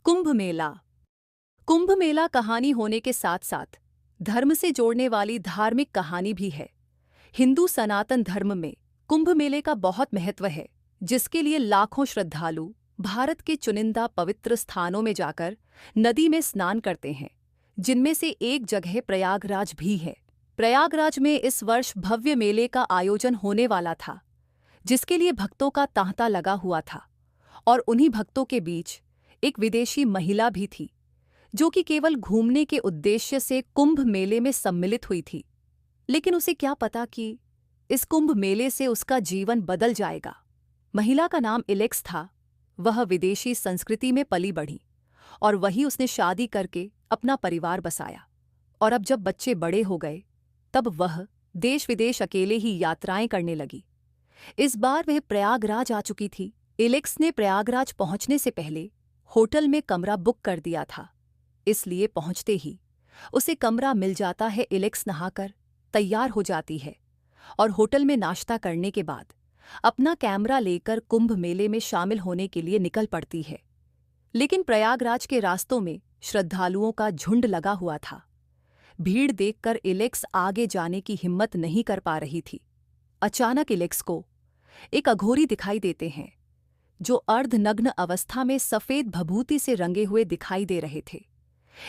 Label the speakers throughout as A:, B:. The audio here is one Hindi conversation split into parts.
A: कुंभ मेला। कुंभ मेला कहानी होने के साथ साथ धर्म से जोड़ने वाली धार्मिक कहानी भी है। हिंदू सनातन धर्म में कुंभ मेले का बहुत महत्व है, जिसके लिए लाखों श्रद्धालु भारत के चुनिंदा पवित्र स्थानों में जाकर नदी में स्नान करते हैं, जिनमें से एक जगह प्रयागराज भी है। प्रयागराज में इस वर्ष भव्य मेले का आयोजन होने वाला था, जिसके लिए भक्तों का तांता लगा हुआ था। और उन्हीं भक्तों के बीच एक विदेशी महिला भी थी, जो कि केवल घूमने के उद्देश्य से कुंभ मेले में सम्मिलित हुई थी। लेकिन उसे क्या पता कि इस कुंभ मेले से उसका जीवन बदल जाएगा। महिला का नाम एलेक्स था। वह विदेशी संस्कृति में पली बढ़ी और वही उसने शादी करके अपना परिवार बसाया। और अब जब बच्चे बड़े हो गए, तब वह देश विदेश अकेले ही यात्राएं करने लगी। इस बार वह प्रयागराज आ चुकी थी। एलेक्स ने प्रयागराज पहुंचने से पहले होटल में कमरा बुक कर दिया था, इसलिए पहुंचते ही उसे कमरा मिल जाता है। एलेक्स नहाकर तैयार हो जाती है और होटल में नाश्ता करने के बाद अपना कैमरा लेकर कुंभ मेले में शामिल होने के लिए निकल पड़ती है। लेकिन प्रयागराज के रास्तों में श्रद्धालुओं का झुंड लगा हुआ था। भीड़ देखकर एलेक्स आगे जाने की हिम्मत नहीं कर पा रही थी। अचानक एलेक्स को एक अघोरी दिखाई देते हैं, जो अर्धनग्न अवस्था में सफेद भभूति से रंगे हुए दिखाई दे रहे थे।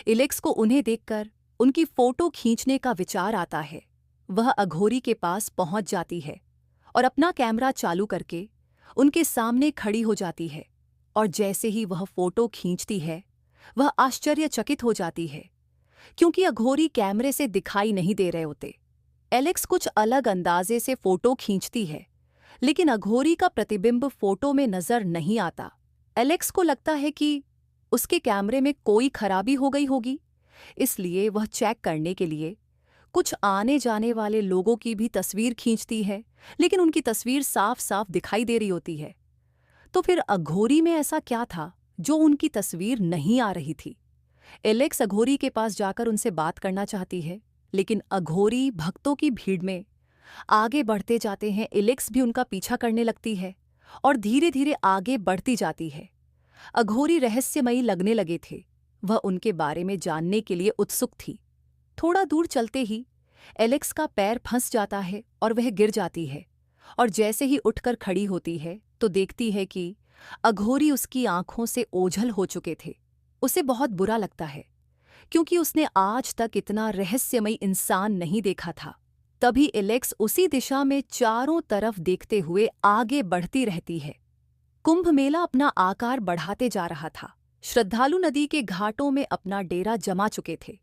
A: एलेक्स को उन्हें देखकर उनकी फोटो खींचने का विचार आता है। वह अघोरी के पास पहुंच जाती है और अपना कैमरा चालू करके उनके सामने खड़ी हो जाती है। और जैसे ही वह फोटो खींचती है, वह आश्चर्यचकित हो जाती है, क्योंकि अघोरी कैमरे से दिखाई नहीं दे रहे होते। एलेक्स कुछ अलग अंदाजे से फोटो खींचती है, लेकिन अघोरी का प्रतिबिंब फोटो में नजर नहीं आता। एलेक्स को लगता है कि उसके कैमरे में कोई खराबी हो गई होगी, इसलिए वह चेक करने के लिए कुछ आने जाने वाले लोगों की भी तस्वीर खींचती है, लेकिन उनकी तस्वीर साफ साफ दिखाई दे रही होती है। तो फिर अघोरी में ऐसा क्या था जो उनकी तस्वीर नहीं आ रही थी? एलेक्स अघोरी के पास जाकर उनसे बात करना चाहती है, लेकिन अघोरी भक्तों की भीड़ में आगे बढ़ते जाते हैं। एलेक्स भी उनका पीछा करने लगती है और धीरे धीरे आगे बढ़ती जाती है। अघोरी रहस्यमयी लगने लगे थे। वह उनके बारे में जानने के लिए उत्सुक थी। थोड़ा दूर चलते ही एलेक्स का पैर फंस जाता है और वह गिर जाती है। और जैसे ही उठकर खड़ी होती है तो देखती है कि अघोरी उसकी आंखों से ओझल हो चुके थे। उसे बहुत बुरा लगता है, क्योंकि उसने आज तक इतना रहस्यमयी इंसान नहीं देखा था। तभी एलेक्स उसी दिशा में चारों तरफ देखते हुए आगे बढ़ती रहती है। कुंभ मेला अपना आकार बढ़ाते जा रहा था। श्रद्धालु नदी के घाटों में अपना डेरा जमा चुके थे।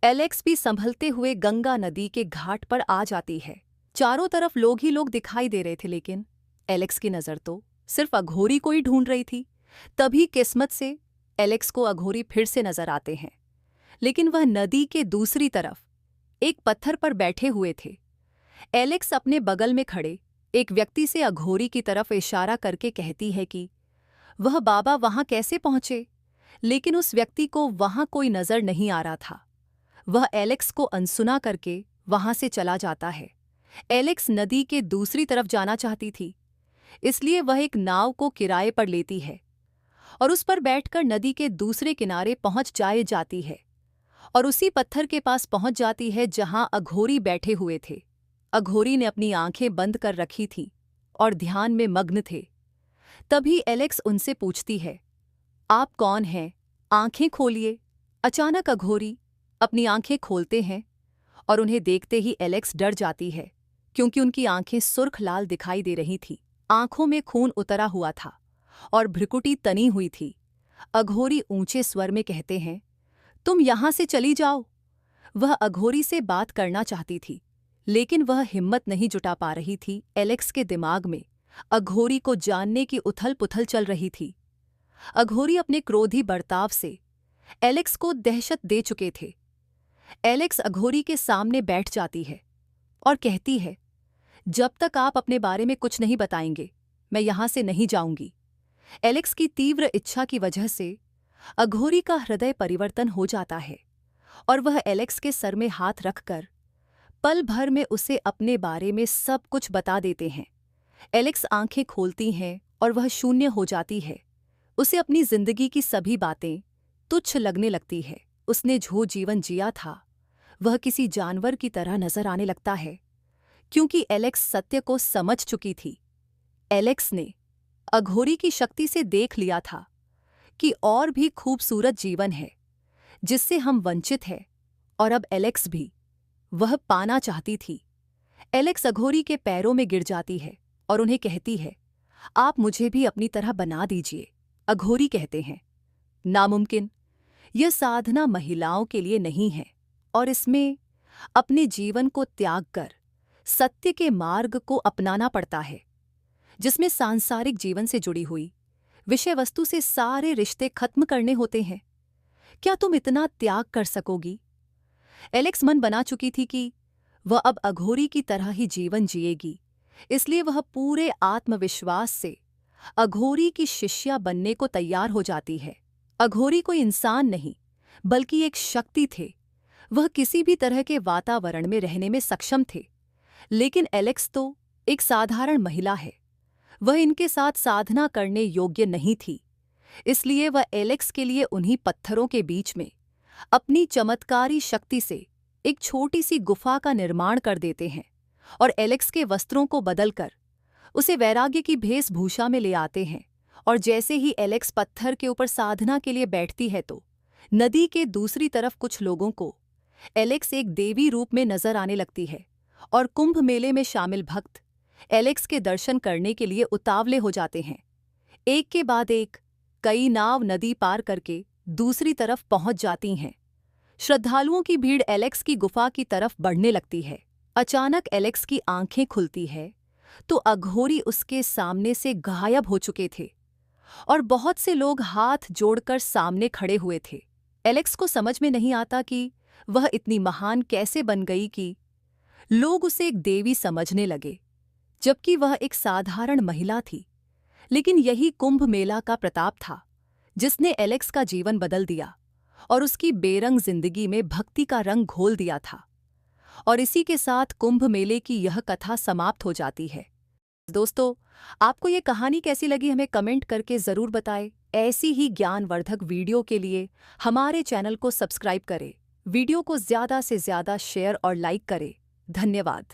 A: एलेक्स भी संभलते हुए गंगा नदी के घाट पर आ जाती है। चारों तरफ लोग ही लोग दिखाई दे रहे थे, लेकिन एलेक्स की नज़र तो सिर्फ अघोरी को ही ढूंढ रही थी। तभी किस्मत से एलेक्स को अघोरी फिर से नजर आते हैं, लेकिन वह नदी के दूसरी तरफ एक पत्थर पर बैठे हुए थे। एलेक्स अपने बगल में खड़े एक व्यक्ति से अघोरी की तरफ इशारा करके कहती है कि वह बाबा वहां कैसे पहुंचे, लेकिन उस व्यक्ति को वहां कोई नजर नहीं आ रहा था। वह एलेक्स को अनसुना करके वहां से चला जाता है। एलेक्स नदी के दूसरी तरफ जाना चाहती थी, इसलिए वह एक नाव को किराए पर लेती है और उस पर बैठकर नदी के दूसरे किनारे पहुंच जाती है और उसी पत्थर के पास पहुंच जाती है जहां अघोरी बैठे हुए थे। अघोरी ने अपनी आंखें बंद कर रखी थीं और ध्यान में मग्न थे। तभी एलेक्स उनसे पूछती है, आप कौन हैं? आंखें खोलिए। अचानक अघोरी अपनी आंखें खोलते हैं और उन्हें देखते ही एलेक्स डर जाती है, क्योंकि उनकी आंखें सुर्ख लाल दिखाई दे रही थीं। आंखों में खून उतरा हुआ था और भ्रुकुटी तनी हुई थी। अघोरी ऊंचे स्वर में कहते हैं, तुम यहां से चली जाओ। वह अघोरी से बात करना चाहती थी, लेकिन वह हिम्मत नहीं जुटा पा रही थी। एलेक्स के दिमाग में अघोरी को जानने की उथल पुथल चल रही थी। अघोरी अपने क्रोधी बर्ताव से एलेक्स को दहशत दे चुके थे। एलेक्स अघोरी के सामने बैठ जाती है और कहती है, जब तक आप अपने बारे में कुछ नहीं बताएंगे, मैं यहां से नहीं जाऊंगी। एलेक्स की तीव्र इच्छा की वजह से अघोरी का हृदय परिवर्तन हो जाता है और वह एलेक्स के सर में हाथ रखकर पल भर में उसे अपने बारे में सब कुछ बता देते हैं। एलेक्स आंखें खोलती हैं और वह शून्य हो जाती है। उसे अपनी जिंदगी की सभी बातें तुच्छ लगने लगती है। उसने जो जीवन जिया था वह किसी जानवर की तरह नजर आने लगता है, क्योंकि एलेक्स सत्य को समझ चुकी थी। एलेक्स ने अघोरी की शक्ति से देख लिया था कि और भी खूबसूरत जीवन है जिससे हम वंचित हैं, और अब एलेक्स भी वह पाना चाहती थी। एलेक्स अघोरी के पैरों में गिर जाती है और उन्हें कहती है, आप मुझे भी अपनी तरह बना दीजिए। अघोरी कहते हैं, नामुमकिन। यह साधना महिलाओं के लिए नहीं है, और इसमें अपने जीवन को त्याग कर सत्य के मार्ग को अपनाना पड़ता है, जिसमें सांसारिक जीवन से जुड़ी हुई विषय वस्तु से सारे रिश्ते खत्म करने होते हैं। क्या तुम इतना त्याग कर सकोगी? एलेक्स मन बना चुकी थी कि वह अब अघोरी की तरह ही जीवन जिएगी, इसलिए वह पूरे आत्मविश्वास से अघोरी की शिष्या बनने को तैयार हो जाती है। अघोरी कोई इंसान नहीं, बल्कि एक शक्ति थे। वह किसी भी तरह के वातावरण में रहने में सक्षम थे, लेकिन एलेक्स तो एक साधारण महिला है। वह इनके साथ साधना करने योग्य नहीं थी, इसलिए वह एलेक्स के लिए उन्हीं पत्थरों के बीच में अपनी चमत्कारी शक्ति से एक छोटी सी गुफा का निर्माण कर देते हैं और एलेक्स के वस्त्रों को बदलकर उसे वैराग्य की वेशभूषा में ले आते हैं। और जैसे ही एलेक्स पत्थर के ऊपर साधना के लिए बैठती है तो नदी के दूसरी तरफ कुछ लोगों को एलेक्स एक देवी रूप में नजर आने लगती है, और कुंभ मेले में शामिल भक्त एलेक्स के दर्शन करने के लिए उतावले हो जाते हैं। एक के बाद एक कई नाव नदी पार करके दूसरी तरफ पहुंच जाती हैं। श्रद्धालुओं की भीड़ एलेक्स की गुफा की तरफ बढ़ने लगती है। अचानक एलेक्स की आंखें खुलती है तो अघोरी उसके सामने से गायब हो चुके थे, और बहुत से लोग हाथ जोड़कर सामने खड़े हुए थे। एलेक्स को समझ में नहीं आता कि वह इतनी महान कैसे बन गई कि लोग उसे एक देवी समझने लगे, जबकि वह एक साधारण महिला थी। लेकिन यही कुंभ मेला का प्रताप था, जिसने एलेक्स का जीवन बदल दिया और उसकी बेरंग जिंदगी में भक्ति का रंग घोल दिया था। और इसी के साथ कुंभ मेले की यह कथा समाप्त हो जाती है। दोस्तों, आपको ये कहानी कैसी लगी हमें कमेंट करके ज़रूर बताएं। ऐसी ही ज्ञानवर्धक वीडियो के लिए हमारे चैनल को सब्सक्राइब करें, वीडियो को ज़्यादा से ज़्यादा शेयर और लाइक करें। धन्यवाद।